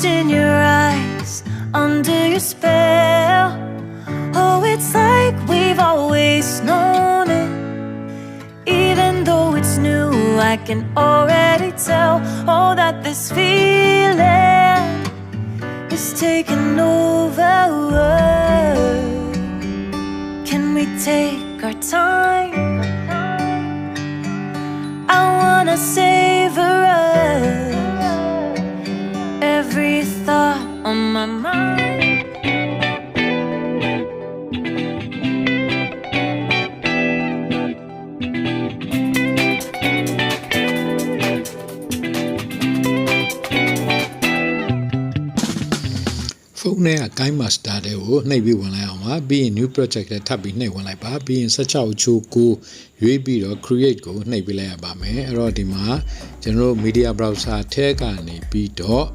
lost in your eyes, under your spell. Oh, it's like we've always known it. Even though it's new, I can already tell. Oh, that this feeling is taking over. Can we take our time? I wanna savor us, every thought on my mind. Phone này Kinemaster App này bị quan lại mà bị new project này thắp bị này quan lại ba bị sát chào chú cô bị rồi create cô này bị lại ba mẹ rồi thì mà general media browser thế cả này bị đó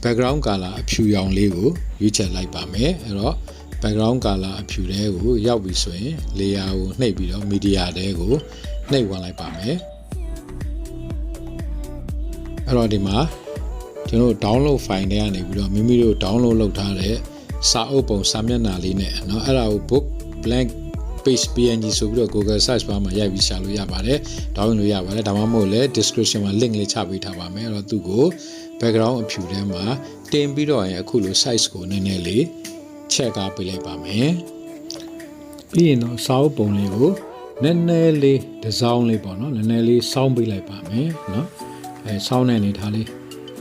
background color phiêu yang lấy cô use chặt lại ba mẹ rồi background color phiêu đấy cô giao bị xoay layout này bị đó media đấy cô này quan lại ba mẹ rồi thì màကျွန်တော် download file တွေကနေပြီးတော့မိမိတို့ download လုပ်ထားတဲ့စာအုပ်ပုံစာမျက်နှာလေးနဲ့เนาะအဲ့ဒါကို book blank page png ဆိုပြီးတော့ Google search bar မှာရိုက်ပြီးရှာလို့ရပါတယ် download လို့ရပါတယ်ဒါမှမဟုတ်လည်း description မှာ link လေးချပေးထားပါမယ်အဲ့တော့သူ့ကို background အဖြူထဲမှာတင်ပြီးတော့ရင်အခုလို size ကိုနည်းနည်းလေး check ကားပေးလိုက်ပါမယ်ပြီးရင်တော့စာအုပ်ပုံလေးကိုနည်းနည်းလေးဒီဇိုင်းလေးပေါ့เนาะနည်းနည်းလေးစောင်းပေးလိုက်ပါမယ်เนาะအဲစောင်းတဲ့အနေထားလေး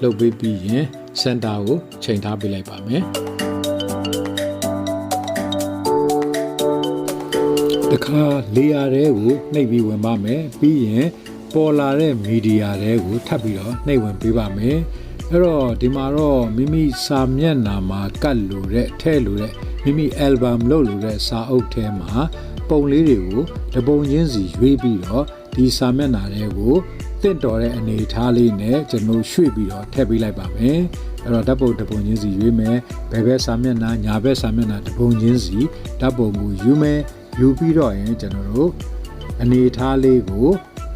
လုပ်ပေးပြီးရင်စင်တာကိုချိန်ထားပေးလိုက်ပါမယ်တခါလေယာတွေကိုနှိပ်ပြီးဝင်ပါမယ်ပြီးရင်ပေါ်လာတဲ့မီဒီယာတွေကိုထပ်ပြီးတော့နှိပ်ဝင်ပေးပါမယ်အဲ့တော့ဒီမှာတော့မိမိစာမျက်နှာမှာကတ်လို့တဲ့ထဲလို့တဲ့မိမိ album လုပ်လို့တဲ့စာအုပ်ထဲမှာပုံလေးတွေကိုတပုံချင်းစီရွေးပြီးတော့ဒီစာမျက်နှာတွေကိုတင့်တော်တဲ့အနေအထားလေးနဲ့ကျွန်တော်ရွှေ့ပြီးတော့ထည့်ပေးလိုက်ပါမယ်အဲ့တော့ဓာတ်ပုံတစ်ပုံချင်းစီရွေးမယ်ဘယ်ဘက်စာမျက်နှာညာဘက်စာမျက်နှာတစ်ပုံချင်းစီဓာတ်ပုံကိုယူမယ်ယူပြီးတော့ရင်ကျွန်တော်တို့အနေအထားလေးကို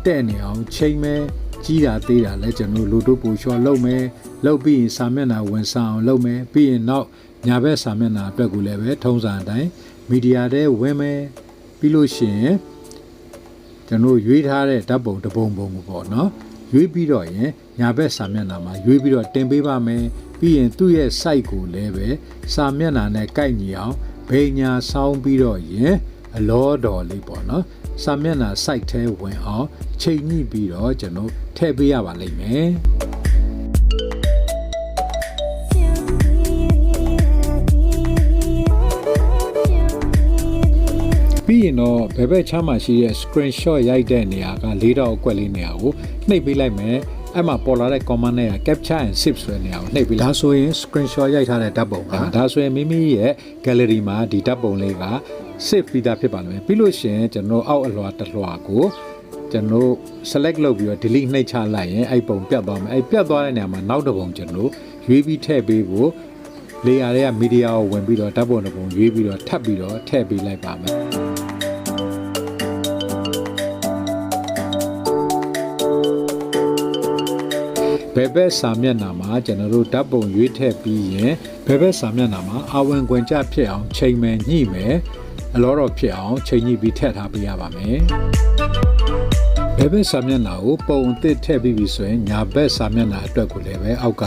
တဲ့နေအောင်ချိန်မယ်ကြီးတာသေးတာလဲကျွန်တော်လိုတိုးပူလျှော်လုပ်မယ်လုပ်ပြီးရင်စာမျက်နှာဝင်ဆောင်အောင်လုပ်မယ်ပြီးရင်နောက်ညာဘက်စာမျက်နှာအတွက်ကိုလည်းပဲထုံးစံအတိုင်းမီဒီယာထဲဝင်မယ်ပြီးလို့ရှိရင်ကျွန်တော်ရွေးထားတဲ့ဓာတ်ပုံတစ်ပုံပုံကိုပေါ့နော်ရွေးပြီးတော့ရင်ညာဘက်စာမျက်နှာမှာရွေးပြီးတော့တင်ပေးပါမယ်ပြီးရင်သူ့ရဲ့ site ကိုလည်းပဲစာမျက်နှာနဲ့ကိုက်ညီအောင်ဘယ်ညာဆောင်းပြီးတော့ရင်အလောတော်လေးပေါ့နော်စာမျက်နှာ site ထဲဝင်အောင်ချိန်ညှိပြီးတော့ကျွန်တော်ထည့်ပေးရပါလိမ့်မယ်ပြီးရင်တော့ဘယ်ဘက်ချမ်းမှာရှိတဲ့ screenshot ရိုက်တဲ့နေရာက၄တောက်အကွက်လေးနေရာကိုနှိပ်ပေးလိုက်မယ်အဲ့မှာပေါ်လာတဲ့ command နဲ့ capture and save ဆိုတဲ့နေရာကိုနှိပ်ပေးလိုက်ဒါဆိုရင် screenshot ရိုက်ထားတဲ့ဓာတ်ပုံကဒါဆိုရင်မိမိရဲ့ gallery မှာဒီဓာတ်ပုံလေးက save ပြီးသားဖြစ်ပါလိမ့်မယ်ပြီးလို့ရှိရင်ကျွန်တော်အောက်အလွှာတစ်လွှာကိုကျွန်တော် select လုပ်ပြီးတော့ delete နှိပ်ချလိုက်ရင်အဲ့ပုံပြတ်သွားမယ်အဲ့ပြတ်သွားတဲ့နေရာမှာနောက်တစ်ပုံကျွန်တော်ရွေးပြီးထည့်ပေးဖို့ layer တွေက media ကိုဝင်ပြီးတော့ဓာတ်ပုံတစ်ပုံရွေးပြီးတော့ထပ်ပြီးတော့ထည့်ပေးလိုက်ပါမယ်ဘယ်ဘက်စာမျက်နှာမှာကျွန်တော်တို့ဓာတ်ပုံရွေးထည့်ပြီးရင်ဘယ်ဘက်စာမျက်နှာမှာအဝင်ခွင်ကျဖြစ်အောင်ချိန်မယ်ညှိမယ်အလောတော်ဖြစ်အောင်ချိန်ညှိပြီးထည့်ထားပေးရပါမယ်ဘယ်ဘက်စာမျက်နှာကိုပုံအသစ်ထည့်ပြီးပြီဆိုရင်ညာဘက်စာမျက်နှာအတွက်ကိုလည်းပဲအောက်က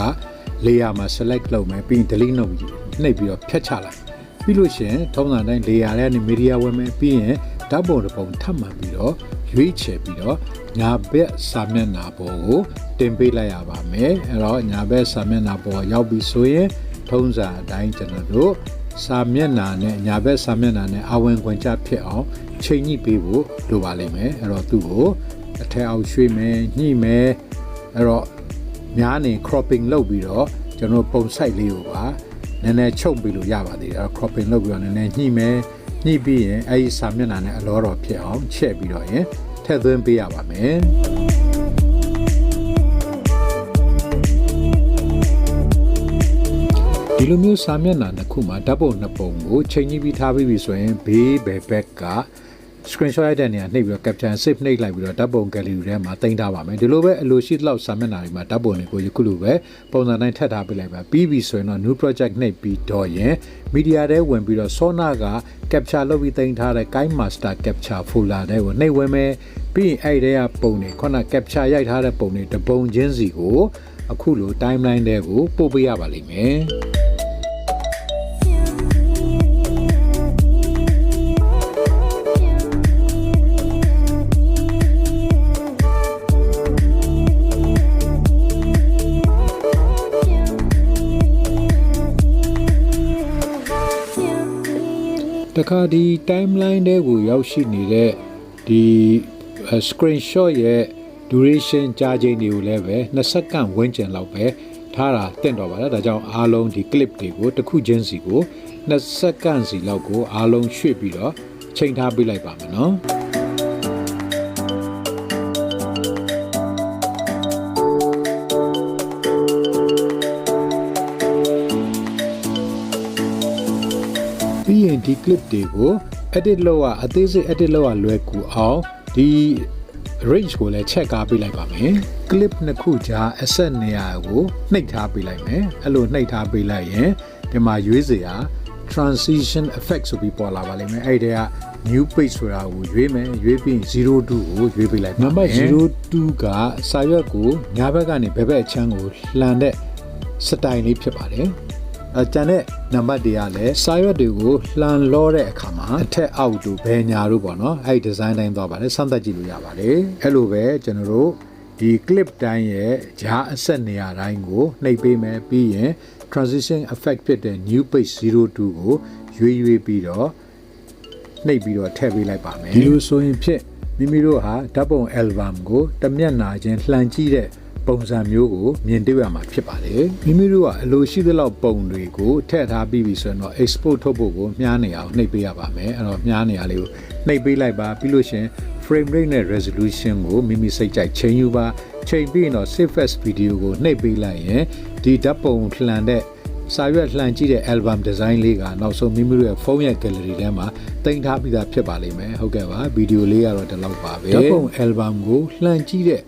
layer မှာ select လုပ်မယ်ပြီးရင် delete နှုတ်ပြီးနှိပ်ပြီးတော့ဖြတ်ချလိုက်ပြီးလို့ရှိရင်ထုံးစံတိုင်း layer ထဲကနေ media ဝင်မယ်ပြီးရင်ဓာတ်ပုံတစ်ပုံထပ်မှန်ပြီးတော့ရွေးချယ်ပြီးတော့ညာဘက်စာမျက်နှာပေါ်ကိုတင်ပေးလိုက်ရပါမယ်အဲ့တော့ညာဘက်စာမျက်နှာပေါ်ရောက်ပြီဆိုရင်ထုံးစံအတိုင်းကျွန်တော်တို့စာမျက်နှာနဲ့ညာဘက်စာမျက်နှာနဲ့အဝင်ခွင်ကျဖြစ်အောင်ချိန်ညှိပေးဖို့လိုပါလိမ့်မယ်အဲ့တော့သူ့ကိုအထက်အောက်ရွှေ့မယ်ညှိမယ်အဲ့တော့များနေ cropping လုပ်ပြီးတော့ကျွန်တော်ပုံ site လေးကိုပါနည်းနည်းချုပ်ပြီးလို့ရပါသေးတယ်အဲ့တော့ cropping လုပ်ပြီးတော့နည်းနည်းညှိမယ်ညှိပြီးရင်အဲ့ဒီစာမျက်နှာနဲ့အလောတော်ဖြစ်အောင်ချက်ပြီးတော့ရင်ထည့်သွင်းပေးရပါမယ်ဒီလိုမျိုးစာမျက်နှာတစ်ခုမှာဓာတ်ပုံနှစ်ပုံကိုချိန်ညှိပြီးထားပြီးပြီဆိုရင်ဘေးဘယ်ဘက်က screenshot ရိုက်တဲ့နေရာနှိပ်ပြီးတော့ capture save နှိပ်လိုက်ပြီးတော့ဓာတ်ပုံ gallery ထဲမှာတင်ထားပါမယ်ဒီလိုပဲအလိုရှိလောက်စာမျက်နှာတွေမှာဓာတ်ပုံတွေကိုယခုလိုပဲပုံစံတိုင်းထပ်ထားပေးလိုက်ပါပြီးပြီဆိုရင်တော့ new project နှိပ်ပြီးတော့ရင် media ထဲဝင်ပြီးတော့ Sona က capture လုပ်ပြီးတင်ထားတဲ့ Kinemaster capture folder တွေကိုနှိပ်ဝင်မယ်ပြီးရင်အဲ့ဒီကပုံတွေခုန capture ရိုက်ထားတဲ့ပုံတွေတပုံချင်းစီကိုအခုလို timeline တွေကိုပို့ပေးရပါလိမ့်မယ်တခါဒီ timeline တွေကိုရောက်ရှိနေတဲ့ဒီ screenshot ရဲ့ duration ကြာချိန်တွေကိုလည်းပဲ2စက္ကန့်ဝန်းကျင်လောက်ပဲထားတာတင့်တော်ပါတယ်ဒါကြောင့်အားလုံးဒီ clip တွေကိုတစ်ခုချင်းစီကို2စက္ကန့်စီလောက်ကိုအားလုံးရွှေ့ပြီးတော့ချိန်ထားပေးလိုက်ပါမယ်နော်ပြီးရင်ဒီ clip တွေကို edit လုပ်ရအသေးစိတ် edit လုပ်ရလွယ်ကူအောင်ဒီ range ကိုလည်း check ကားပေးလိုက်ပါမယ် clip နှစ်ခုကြား asset နေရာကိုနှိပ်ထားပေးလိုက်မယ်အဲ့လိုနှိပ်ထားပေးလိုက်ရင်ဒီမှာရွေးစရာ transition effect ဆိုပြီးပေါ်လာပါလိမ့်မယ်အဲ့ဒီက new page ဆိုတာကိုရွေးမယ်ရွေးပြီး02ကိုရွေးပေးလိုက်ပါနံပါတ်02ကစာရွက်ကိုညာဘက်ကနေဘယ်ဘက်အချမ်းကိုလှန်တဲ့ style လေးဖြစ်ပါတယ်ကျန်တဲ့နံပါတ်တွေကလည်းစာရွက်တွေကိုလှန်လောတဲ့အခါမှာအထက်အောက်တို့ဘယ်ညာတို့ပေါ့နော်အဲ့ဒီဒီဇိုင်းတိုင်းသွားပါတယ်စမ်းသပ်ကြည့်လို့ရပါတယ်အဲ့လိုပဲကျွန်တော်တို့ဒီ clip တိုင်းရဲ့ဂျားအဆက်နေရာတိုင်းကိုနှိပ်ပေးမယ်ပြီးရင် transition effect ဖြစ်တဲ့ new page 02ကိုရွေးပြီးတော့နှိပ်ပြီးတော့ထည့်ပေးလိုက်ပါမယ်ဒီလိုဆိုရင်ဖြစ်မိမိတို့ဟာဓာတ်ပုံ album ကိုတမျက်နှာချင်းလှန်ကြည့်တဲ့ပုံစံမျိုးကိုမြင်တွေ့ရမှာဖြစ်ပါတယ်မိမိတို့ကအလိုရှိသလောက်ပုံတွေကိုထည့်ထားပြီးပြီဆိုရင်တော့ export ထုတ်ဖို့ကိုမြားနေအောင်နှိပ်ပေးရပါမယ်အဲ့တော့မြားနေရလေးကိုနှိပ်ပေးလိုက်ပါပြီးလို့ရှင် frame rate နဲ့ resolution ကိုမိမိစိတ်ကြိုက်ချိန်ယူပါချိန်ပြီးရင်တော့ save as video ကိုနှိပ်ပေးလိုက်ရင်ဒီဓာတ်ပုံလှန်တဲ့စာရွက်လှန်ကြည့်တဲ့ album design လေးကနောက်ဆုံးမိမိတို့ရဲ့ဖုန်းရဲ့ gallery ထဲမှာတင်ထားပြီးသားဖြစ်ပါလိမ့်မယ်ဟုတ်ကဲ့ပါဗီဒီယိုလေးကတော့ဒီလောက်ပါပဲဓာတ်ပုံ album ကိုလှန်ကြည့်တဲ့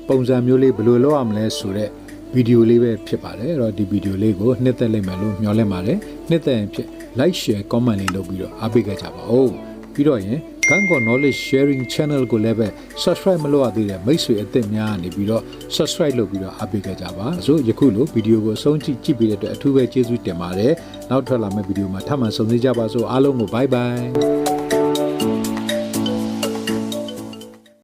ပုံစံမျိုးလေးဘယ်လိုလုပ်ရမလဲဆိုတော့ဗီဒီယိုလေးပဲဖြစ်ပါတယ်အဲ့တော့ဒီဗီဒီယိုလေးကိုနှစ်သက်လိုက်မယ်လို့မျှော်လင့်ပါတယ်နှစ်သက်ရင်ဖြစ် like share comment လေးလုပ်ပြီးတော့အားပေးကြပါဦးပြီးတော့ရင် Kantkaw knowledge sharing channel ကိုလည်းပဲ subscribe မလုပ်ရသေးတဲ့မိတ်ဆွေအသစ်များနေပြီးတော့ subscribe လုပ်ပြီးတော့အားပေးကြပါဆိုယခုလိုဗီဒီယိုကိုအဆုံးကြည့်ပြီးတဲ့အတွက်အထူးပဲကျေးဇူးတင်ပါတယ်နောက်ထွက်လာမယ့်ဗီဒီယိုမှာထပ်မံဆုံတွေ့ကြပါစို့အားလုံးကို bye bye